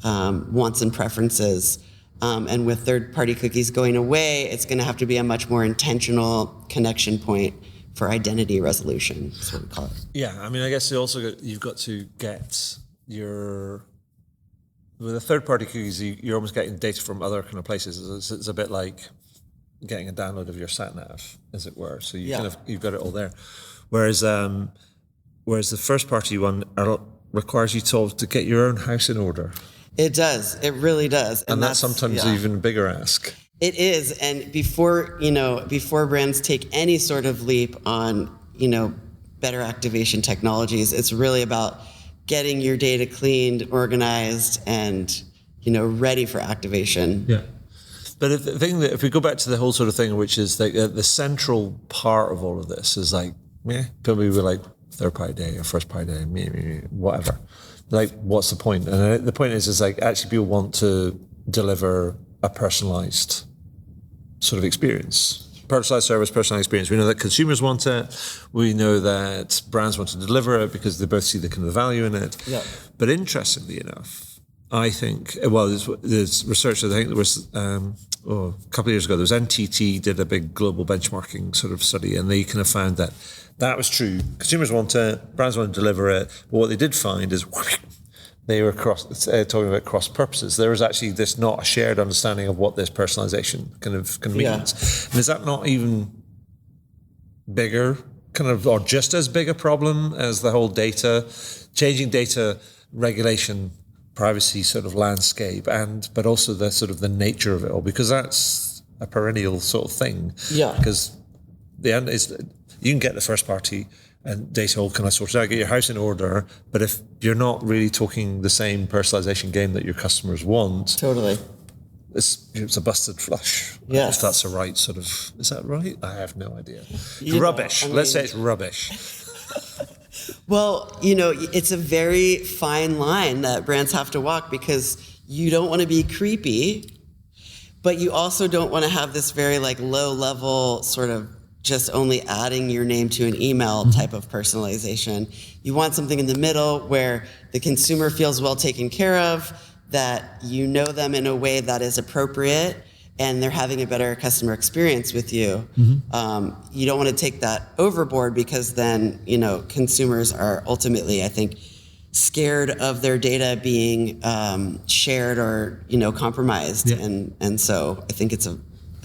wants and preferences. And with third-party cookies going away, it's going to have to be a much more intentional connection point for identity resolution. That's what we call it. Yeah, I mean, I guess you've got to get with the third-party cookies, you're almost getting data from other kind of places. It's a bit like getting a download of your sat nav, as it were. So you Yeah. you've got it all there. Whereas the first party one requires you to get your own house in order. It does. It really does. And that's sometimes even a bigger ask. It is. And before brands take any sort of leap on, better activation technologies, it's really about getting your data cleaned, organized, and, ready for activation. Yeah. But if we go back to the whole sort of thing, which is like the central part of all of this is like, probably we're like third party data, first party data, whatever. Like, what's the point? And the point is like actually people want to deliver a personalized sort of experience. Personalized service, personalized experience. We know that consumers want it. We know that brands want to deliver it because they both see the kind of value in it. Yeah. But interestingly enough, I think, there's research, I think there was, a couple of years ago, there was NTT did a big global benchmarking sort of study, and they kind of found that was true. Consumers want it, brands want to deliver it, but what they did find is they were talking about cross purposes. There was actually not a shared understanding of what this personalization kind of means. Yeah. And is that not even bigger, or just as big a problem as the whole changing data regulation, privacy sort of landscape, but also the sort of the nature of it all, because that's a perennial sort of thing. Yeah. Because the end is you can get the first party and data all kind of sorted out, get your house in order, but if you're not really talking the same personalization game that your customers want, Totally. it's a busted flush. Yes. If that's the right sort of, is that right? I have no idea. Rubbish. Let's say it's rubbish. Well, it's a very fine line that brands have to walk, because you don't want to be creepy, but you also don't want to have this very low level sort of just only adding your name to an email type of personalization. You want something in the middle where the consumer feels well taken care of, that them in a way that is appropriate, and they're having a better customer experience with you. You don't want to take that overboard, because then, consumers are ultimately, I think, scared of their data being shared or, compromised. Yeah. And so I think it's a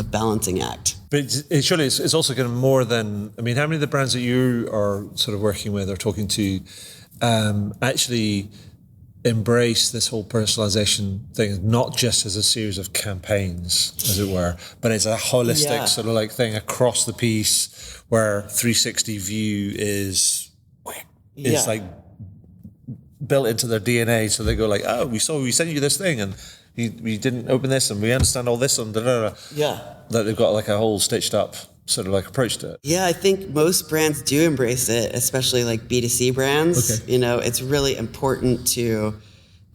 balancing act. But surely it's also kind of more than, how many of the brands that you are sort of working with or talking to actually embrace this whole personalization thing, not just as a series of campaigns, as it were, but it's a holistic sort of thing across the piece, where 360 view is built into their DNA. So they go we sent you this thing, and we didn't open this, and we understand all this, and that they've got a whole stitched up sort of approach to it. Yeah, I think most brands do embrace it, especially B2C brands. Okay. It's really important to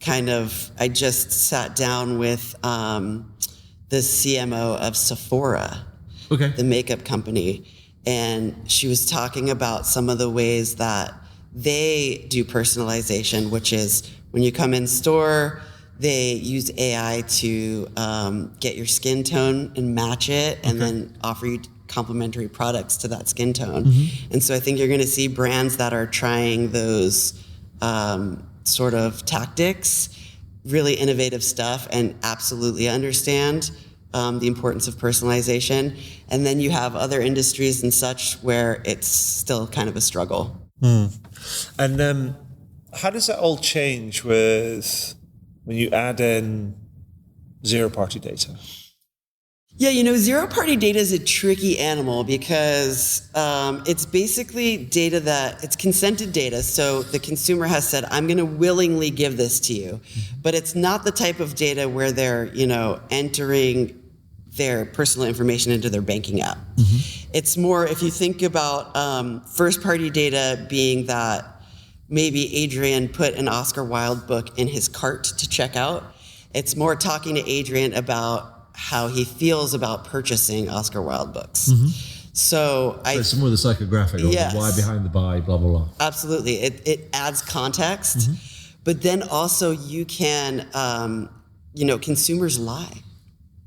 I just sat down with the CMO of Sephora, the makeup company, and she was talking about some of the ways that they do personalization, which is when you come in store, they use AI to get your skin tone and match it, and then offer you complementary products to that skin tone. And so I think you're going to see brands that are trying those sort of tactics, really innovative stuff, and absolutely understand the importance of personalization. And then you have other industries and such where it's still kind of a struggle. And how does that all change when you add in zero-party data? Yeah, zero-party data is a tricky animal, because it's basically data it's consented data. So the consumer has said, I'm going to willingly give this to you. But it's not the type of data where they're, entering their personal information into their banking app. It's more, if you think about first-party data being that maybe Adrian put an Oscar Wilde book in his cart to check out, it's more talking to Adrian about how he feels about purchasing Oscar Wilde books. So it's more the psychographic, or the why behind the buy, blah, blah, blah. Absolutely. It adds context. But then also you can, consumers lie.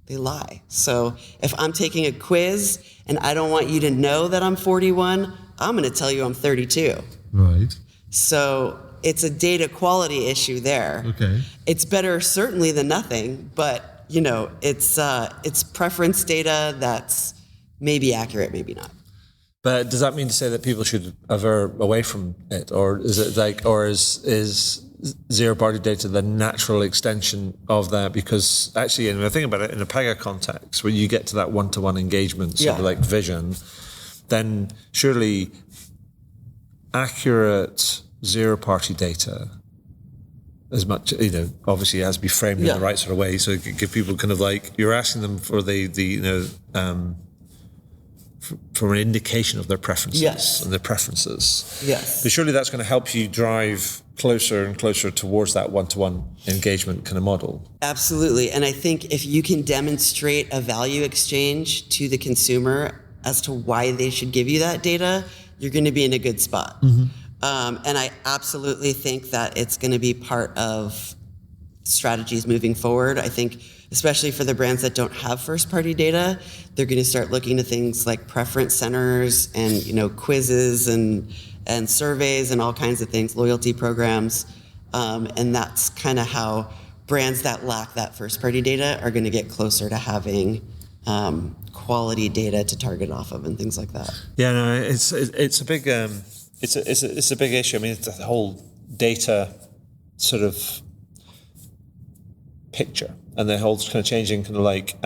They lie. So if I'm taking a quiz and I don't want you to know that I'm 41, I'm going to tell you I'm 32. Right. So it's a data quality issue there. Okay. It's better certainly than nothing, but it's preference data that's maybe accurate, maybe not. But does that mean to say that people should aver away from it, or is it is zero-party data the natural extension of that? Because actually, and I think about it in a Pega context, when you get to that one-to-one engagement, sort of like vision, then surely accurate zero-party data, as much, obviously it has to be framed in the right sort of way, so it can give people kind of like, you're asking them for for an indication of their preferences and their preferences. Yes. But surely that's going to help you drive closer and closer towards that one-to-one engagement kind of model. Absolutely. And I think if you can demonstrate a value exchange to the consumer as to why they should give you that data, you're going to be in a good spot. And I absolutely think that it's going to be part of strategies moving forward. I think, especially for the brands that don't have first-party data, they're going to start looking to things like preference centers and quizzes and surveys and all kinds of things, loyalty programs, and that's kind of how brands that lack that first-party data are going to get closer to having quality data to target off of and things like that. Yeah, no, it's a big it's a big issue. I mean, it's the whole data sort of picture, and the whole kind of changing kind of like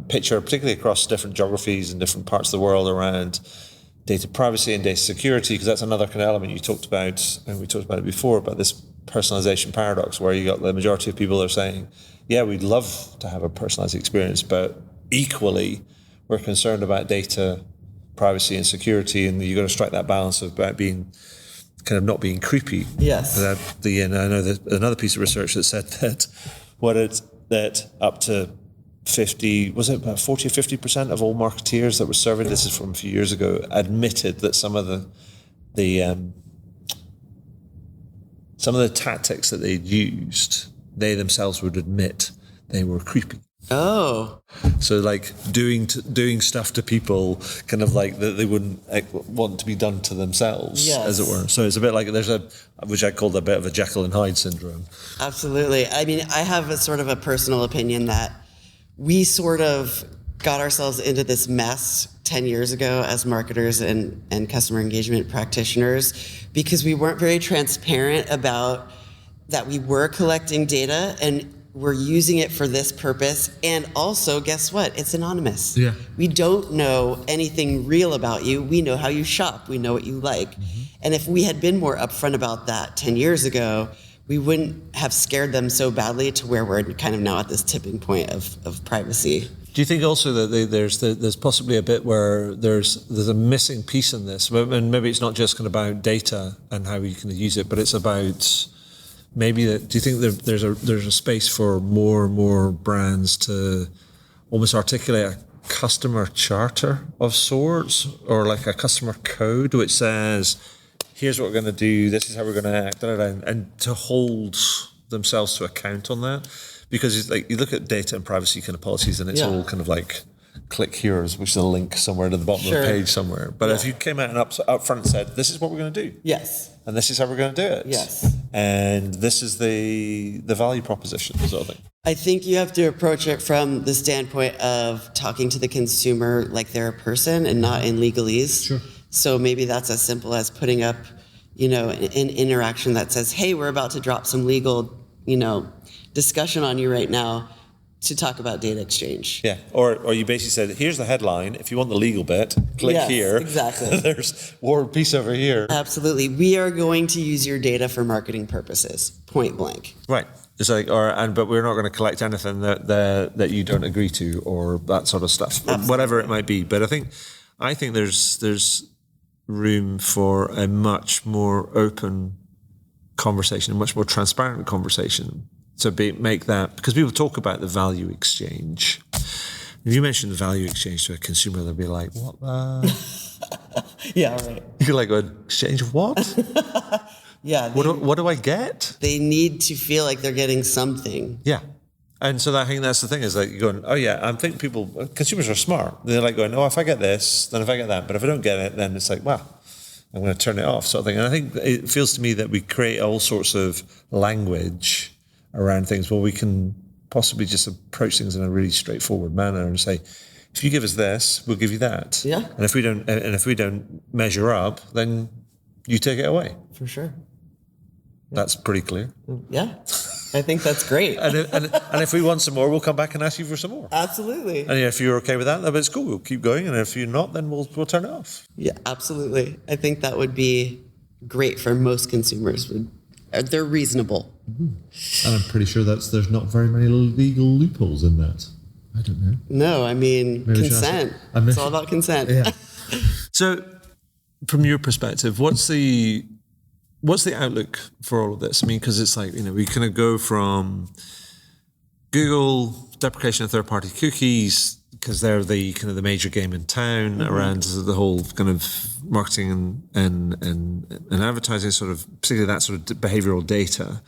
picture, particularly across different geographies and different parts of the world around data privacy and data security, because that's another kind of element you talked about, and we talked about it before, about this personalization paradox, where you got the majority of people are saying, yeah, we'd love to have a personalized experience, but equally we're concerned about data privacy and security, and you've got to strike that balance of about being kind of not being creepy. Yes. And I know there's another piece of research that said that up to 40 or 50% of all marketeers that were surveyed, this is from a few years ago, admitted that some of the tactics that they'd used, they themselves would admit they were creepy. Oh. So like doing stuff to people kind of like that they wouldn't want to be done to themselves, as it were. So it's a bit like there's which I called a bit of a Jekyll and Hyde syndrome. Absolutely. I mean, I have a sort of a personal opinion that we sort of got ourselves into this mess 10 years ago as marketers and customer engagement practitioners because we weren't very transparent about that we were collecting data and we're using it for this purpose. And also, guess what? It's anonymous. Yeah. We don't know anything real about you. We know how you shop. We know what you like. Mm-hmm. And if we had been more upfront about that 10 years ago, we wouldn't have scared them so badly to where we're kind of now at this tipping point of privacy. Do you think also that there's possibly a bit where there's a missing piece in this, and maybe it's not just kind of about data and how you can use it, but it's about maybe that? Do you think there's a space for more and more brands to almost articulate a customer charter of sorts, or like a customer code which says, here's what we're going to do, this is how we're going to act, and to hold themselves to account on that? Because it's like you look at data and privacy kind of policies, and it's all kind of like click here, which is a link somewhere to the bottom of the page somewhere. But if you came out and up front and said, this is what we're going to do. Yes. And this is how we're going to do it. Yes. And this is the value proposition sort of thing. I think you have to approach it from the standpoint of talking to the consumer like they're a person and not in legalese. Sure. So maybe that's as simple as putting up, an interaction that says, hey, we're about to drop some legal, discussion on you right now to talk about data exchange. Yeah, or you basically said, here's the headline. If you want the legal bit, click here. Exactly. There's war and peace over here. Absolutely. We are going to use your data for marketing purposes, point blank. Right. It's like, but we're not going to collect anything that you don't agree to, or that sort of stuff, or whatever it might be. But I think there's room for a much more open conversation, a much more transparent conversation to make that, because people talk about the value exchange. If you mention the value exchange to a consumer, they'll be like, what the? Yeah, right. You're like, exchange of what? Yeah. What do I get? They need to feel like they're getting something. Yeah. And so I think that's the thing, is like you're going, oh yeah, I think consumers are smart. They're like going, oh, if I get this, then if I get that. But if I don't get it, then it's like, wow, I'm going to turn it off, sort of thing. And I think it feels to me that we create all sorts of language around things. Well, we can possibly just approach things in a really straightforward manner and say, if you give us this, we'll give you that. Yeah. And if we don't measure up, then you take it away. For sure. That's pretty clear. Yeah. I think that's great. and if we want some more, we'll come back and ask you for some more. Absolutely. And if you're okay with that, then it's cool. We'll keep going. And if you're not, then we'll turn it off. Yeah, absolutely. I think that would be great for most consumers. They're reasonable. Mm-hmm. And I'm pretty sure there's not very many legal loopholes in that. I don't know. No, I mean, Maybe consent. It's all about consent. Yeah. So, from your perspective, what's the outlook for all of this? I mean, because it's like, we kind of go from Google deprecation of third-party cookies, because they're the kind of the major game in town around the whole kind of marketing and advertising, sort of particularly that sort of behavioral data.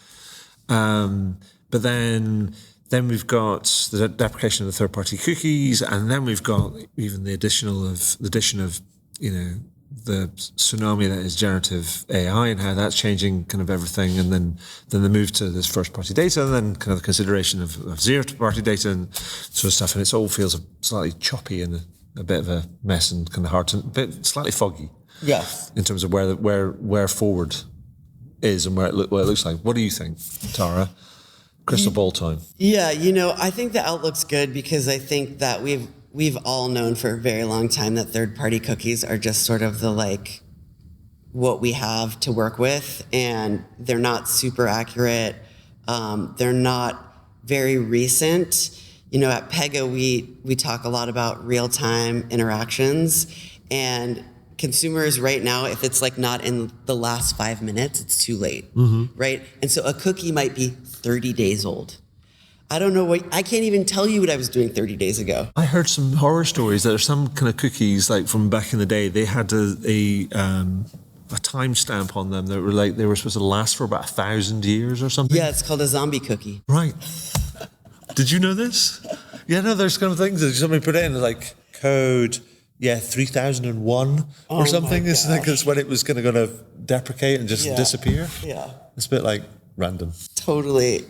But then we've got the deprecation of the third-party cookies, and then we've got even the addition of the tsunami that is generative AI and how that's changing kind of everything, and then the move to this first-party data, and then kind of the consideration of zero-party data and sort of stuff, and it all feels slightly choppy and a bit of a mess and kind of hard to, a bit slightly foggy. Yeah. In terms of where forward is and where it looks like. What do you think, Tara? Crystal ball time. Yeah, I think the outlook's good because I think that we've all known for a very long time that third-party cookies are just sort of what we have to work with, and they're not super accurate. They're not very recent. At Pega, we talk a lot about real-time interactions, and consumers right now, if it's not in the last 5 minutes, it's too late, right? And so a cookie might be 30 days old. I don't know I can't even tell you what I was doing 30 days ago. I heard some horror stories that there's some kind of cookies from back in the day. They had a timestamp on them that were they were supposed to last for about 1,000 years or something. Yeah, it's called a zombie cookie. Right. Did you know this? Yeah, no, there's kind of things that somebody put in code 3001 or something. It's when it was going to deprecate and just disappear. Yeah. It's a bit random. Totally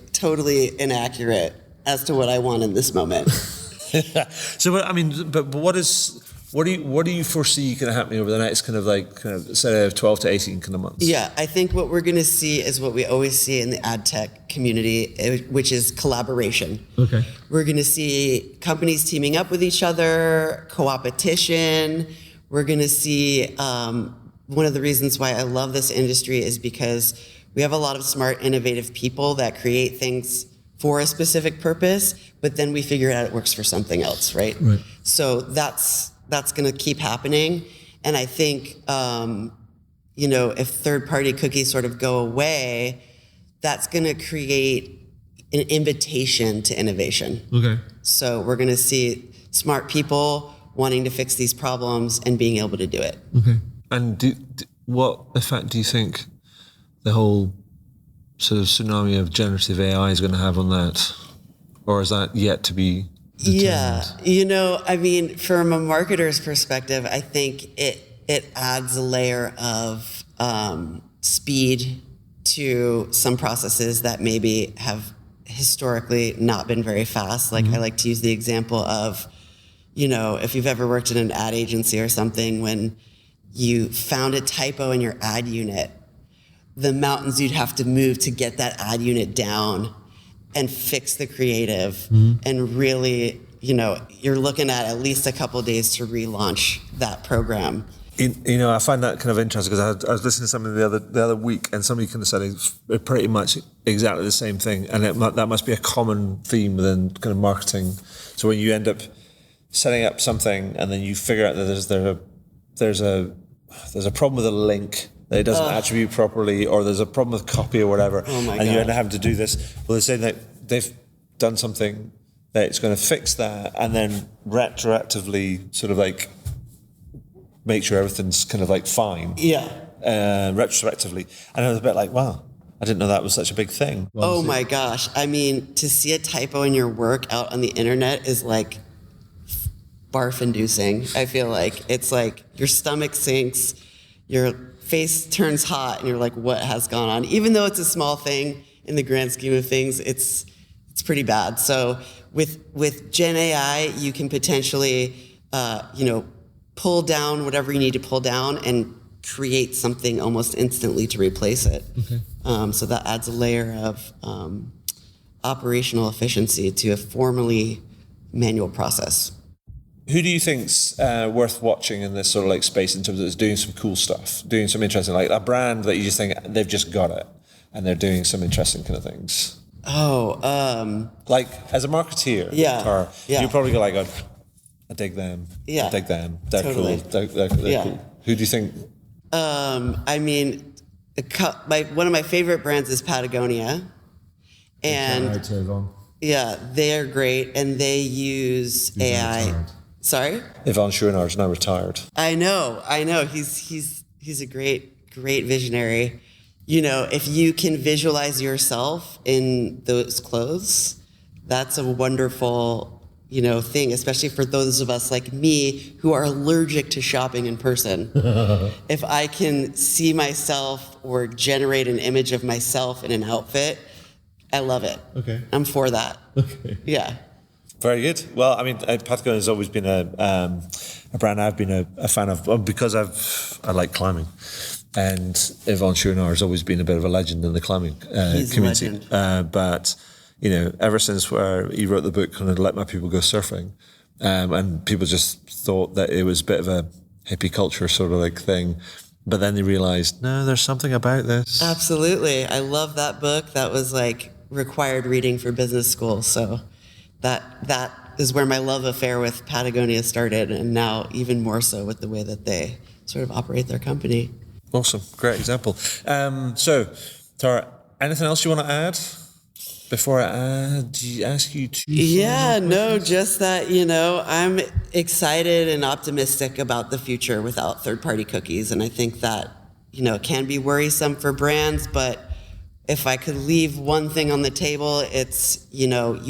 inaccurate as to what I want in this moment. So, I mean, but what do you foresee kind of happening over the next kind of say 12 to 18 kind of months? Yeah, I think what we're going to see is what we always see in the ad tech community, which is collaboration. Okay. We're going to see companies teaming up with each other, co-opetition. We're going to see one of the reasons why I love this industry is because we have a lot of smart, innovative people that create things for a specific purpose, but then we figure out it works for something else, right? Right. So that's going to keep happening. And I think, if third-party cookies sort of go away, that's going to create an invitation to innovation. Okay. So we're going to see smart people wanting to fix these problems and being able to do it. Okay. And what effect do you think the whole sort of tsunami of generative AI is going to have on that? Or is that yet to be determined? Yeah, from a marketer's perspective, I think it adds a layer of speed to some processes that maybe have historically not been very fast. I like to use the example of, if you've ever worked in an ad agency or something, when you found a typo in your ad unit, the mountains you'd have to move to get that ad unit down and fix the creative. And really, you're looking at least a couple of days to relaunch that program. I find that kind of interesting because I was listening to something the other week, and somebody kind of said pretty much exactly the same thing, and that must be a common theme within kind of marketing. So when you end up setting up something and then you figure out that there's a problem with a link that it doesn't attribute properly, or there's a problem with copy or whatever, and you end up having to do this. Well, they're saying that they've done something that's going to fix that, and then retroactively sort of make sure everything's kind of fine. Yeah. Retrospectively. And I was a bit wow, I didn't know that was such a big thing. Oh my gosh. To see a typo in your work out on the internet is barf inducing. I feel it's your stomach sinks, your face turns hot, and you're what has gone on? Even though it's a small thing in the grand scheme of things, it's pretty bad. So with Gen AI, you can potentially, pull down whatever you need to pull down and create something almost instantly to replace it. Okay. So that adds a layer of operational efficiency to a formerly manual process. Who do you think's worth watching in this sort of like space in terms of doing some cool stuff, doing some interesting, like a brand that you just think they've just got it and they're doing some interesting kind of things? Like as a marketeer, you probably go like, I dig them. Yeah. I dig them. They're Totally. cool. They're cool. Who do you think? I mean, one of my favorite brands is Patagonia. And yeah, they're great, and they use AI. Retired. Sorry? Yvon Chouinard's now retired. I know. He's a great visionary. If you can visualize yourself in those clothes, that's a wonderful, thing, especially for those of us like me who are allergic to shopping in person. If I can see myself or generate an image of myself in an outfit, I love it. Okay. I'm for that. Okay. Yeah. Very good. Well, I mean, Patagonia has always been a brand I've been a fan of because I like climbing, and Yvon Chouinard has always been a bit of a legend in the climbing community. He's a legend. But ever since where he wrote the book, kind of Let My People Go Surfing, and people just thought that it was a bit of a hippie culture sort of like thing. But then they realized, no, there's something about this. Absolutely. I love that book. That was like required reading for business school. So that is where my love affair with Patagonia started, and now even more so with the way that they sort of operate their company. Awesome. Great example. So, Tara, anything else you want to add before I ask you to? Yeah, no, just that, I'm excited and optimistic about the future without third-party cookies. And I think that, it can be worrisome for brands, but if I could leave one thing on the table, it's, you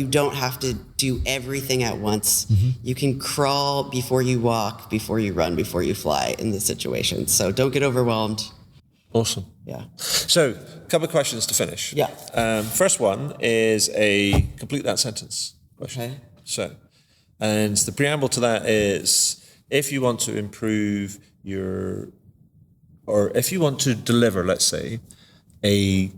don't have to do everything at once. Mm-hmm. You can crawl before you walk, before you run, before you fly in this situation. So don't get overwhelmed. Awesome. Yeah. So, a couple of questions to finish. Yeah. First one is a complete that sentence question. Okay. So, and the preamble to that is, if you want to improve or if you want to deliver, let's say, a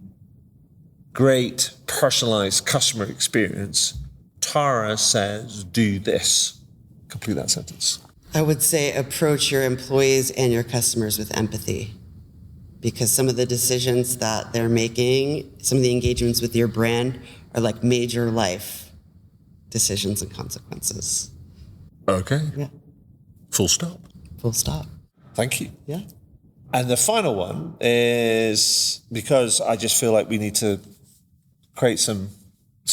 great personalized customer experience, Tara says, do this. Complete that sentence. I would say approach your employees and your customers with empathy, because some of the decisions that they're making, some of the engagements with your brand are like major life decisions and consequences. Okay. Yeah. Full stop. Full stop. Thank you. Yeah. And the final one is, because I just feel like we need to create some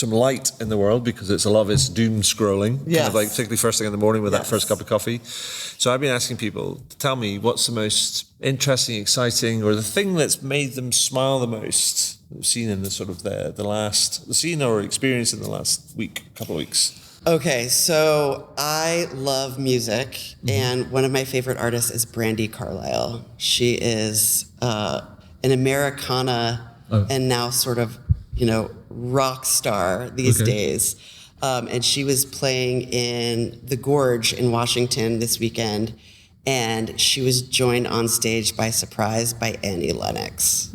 light in the world, because it's a lot of it's doom scrolling, yes. kind of like particularly first thing in the morning with yes. that first cup of coffee. So I've been asking people to tell me what's the most interesting, exciting, or the thing that's made them smile the most that we've seen in the sort of the scene or experience in the last couple of weeks. Okay, so I love music, mm-hmm. and one of my favorite artists is Brandi Carlile. She is an Americana and now sort of, rock star these days. And she was playing in the Gorge in Washington this weekend, and she was joined on stage by surprise by Annie Lennox,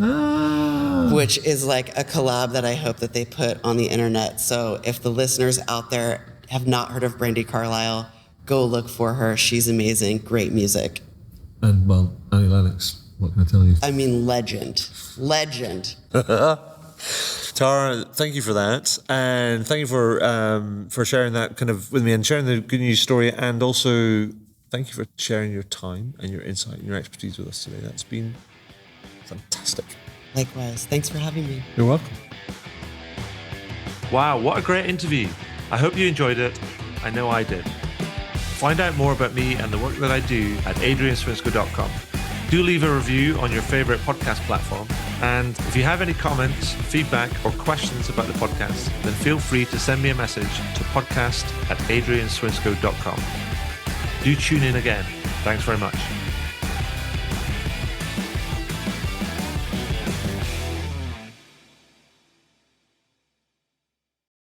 which is like a collab that I hope that they put on the internet. So if the listeners out there have not heard of Brandi Carlile, go look for her. She's amazing, great music. And well, Annie Lennox, what can I tell you? I mean, legend. Tara, thank you for that, and thank you for sharing that kind of with me and sharing the good news story, and also thank you for sharing your time and your insight and your expertise with us today. That's been fantastic. Likewise. Thanks for having me. You're welcome. Wow, what a great interview. I hope you enjoyed it. I know I did. Find out more about me and the work that I do at adrianswinscoe.com. Do leave a review on your favorite podcast platform. And if you have any comments, feedback, or questions about the podcast, then feel free to send me a message to podcast@adrianswinscoe.com. Do tune in again. Thanks very much.